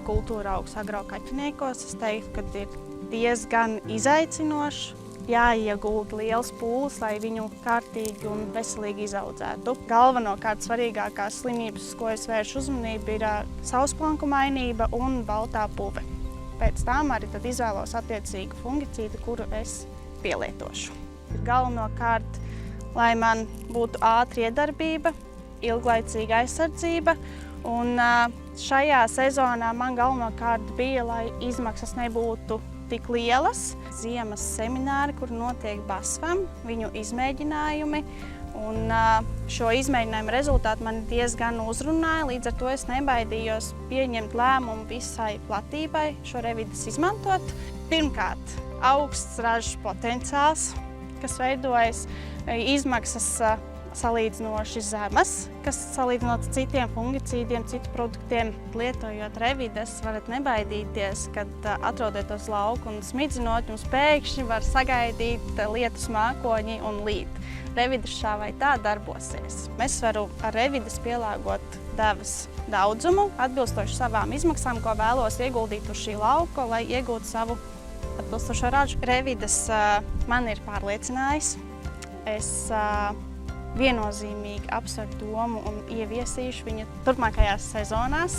kultūra augs agrokaķiniekos. Es teiktu, ka ir diezgan izaicinoši. Jāiegulda liels pūles, lai viņu kārtīgi un veselīgi izaudzētu. Galvenokārt svarīgākās slimības, uz ko es vēršu uzmanību, ir sausplanku mainība un baltā puve. Pēc tam arī tad izvēlos attiecīgu fungicīdu, kuru es pielietošu. Galvenokārt, lai man būtu ātra iedarbība, ilglaicīga aizsardzība, un šajā sezonā man galvenokārt bija, lai izmaksas nebūtu tik lielas. Ziemas semināri, kur notiek BASFam, viņu izmēģinājumi, un šo izmēģinājumu rezultāti man diezgan uzrunāja, līdz ar to es nebaidījos pieņemt lēmumu visai platībai šo revides izmantot. Pirmkārt, augsts ražas potenciāls, kas veidojas, izmaksas salīdzinoši zemas, kas salīdzinot citiem fungicīdiem, citu produktiem. Lietojot revides, varat nebaidīties, kad atrodaties lauku un smidzinot, jums pēkšņi var sagaidīt lietus mākoņi un līt. Revides šā vai tā darbosies. Es varu ar revides pielāgot devas daudzumu, atbilstoši savām izmaksām, ko vēlos ieguldīt uz šī lauka, lai iegūtu savu atbilstošo ražu. Revides man ir pārliecinājis. Es viennozīmīgi apsveru domu un ieviesīšu viņu turpmākajās sezonās.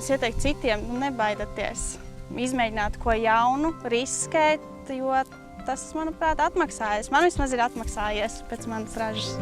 Es ieteiktu citiem, nebaidieties izmēģināt ko jaunu, riskēt, jo tas, manuprāt, atmaksājas. Man vismaz ir atmaksājies pēc manas ražas.